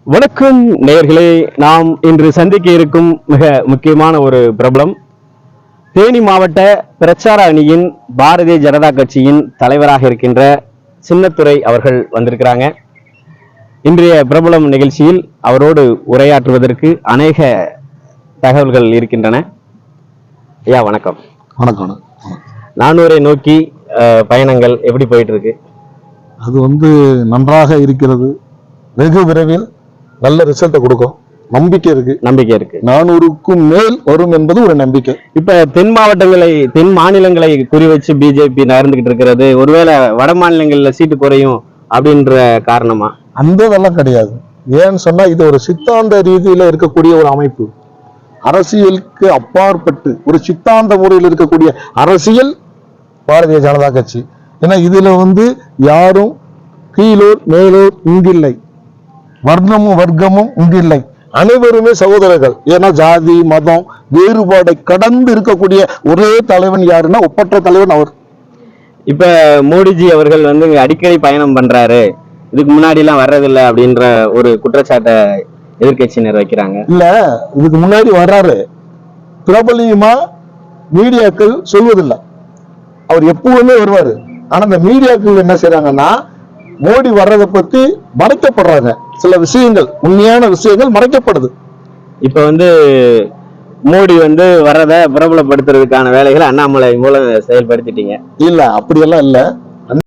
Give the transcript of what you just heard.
வணக்கம் நேயர்களே, நாம் இன்று சந்திக்க இருக்கும் மிக முக்கியமான ஒரு பிரபலம் தேனி மாவட்ட பிரச்சார அணியின் பாரதிய ஜனதா கட்சியின் தலைவராக இருக்கின்ற சின்னத்துரை அவர்கள் வந்திருக்கிறாங்க. இன்றைய பிரபலம் நிகழ்ச்சியில் அவரோடு உரையாற்றுவதற்கு அநேக தகவல்கள் இருக்கின்றன. ஐயா வணக்கம். வணக்கம். 400 நோக்கி பயணங்கள் எப்படி போயிட்டு இருக்கு? அது நன்றாக இருக்கிறது. வெகு விரைவில் நல்ல ரிசல்ட்டை கொடுக்கும். நம்பிக்கை இருக்கு. 400க்கும் மேல் வரும் என்பது ஒரு நம்பிக்கை. இப்ப தென் மாநிலங்களை குறிவச்சு பிஜேபி நகர்ந்துகிட்டு இருக்கிறது. ஒருவேளை வட மாநிலங்கள்ல சீட்டு குறையும் அப்படின்ற காரணமா? அந்த இதெல்லாம் கிடையாது. ஏன்னு சொன்னா இது ஒரு சித்தாந்த ரீதியில இருக்கக்கூடிய ஒரு அமைப்பு. அரசியலுக்கு அப்பாற்பட்டு ஒரு சித்தாந்த முறையில் இருக்கக்கூடிய அரசியல் பாரதிய ஜனதா கட்சி. ஏன்னா இதுல யாரும் கீழோர் மேலோர் இங்கில்லை, வர்க்கமும் இங்கில்லை. அனைவருமே சகோதரர்கள். ஏன்னா ஜாதி மதம் வேறுபாடை கடந்து இருக்கக்கூடிய ஒரே தலைவன் யாருன்னா ஒப்பற்ற தலைவன் அவர். இப்ப மோடிஜி அவர்கள் அடிக்கடி பயணம் பண்றாரு, இதுக்கு முன்னாடி எல்லாம் வர்றதில்லை அப்படின்ற ஒரு குற்றச்சாட்டை எதிர்கட்சியினர் வைக்கிறாங்க. இல்ல, இதுக்கு முன்னாடி வர்றாரு, பிரபலியமா மீடியாக்கள் சொல்வதில்லை. அவர் எப்பவுமே வருவாரு. ஆனா இந்த மீடியாக்கள் என்ன செய்யறாங்கன்னா மோடி வர்றதை பத்தி மறைக்கப்படுறாங்க. சில விஷயங்கள், உண்மையான விஷயங்கள் மறைக்கப்படுது. இப்ப மோடி வர்றத பிரபலப்படுத்துறதுக்கான வேலைகளை அண்ணாமலை மூலம் செயல்படுத்திட்டீங்க. இல்ல, அப்படியெல்லாம் இல்ல.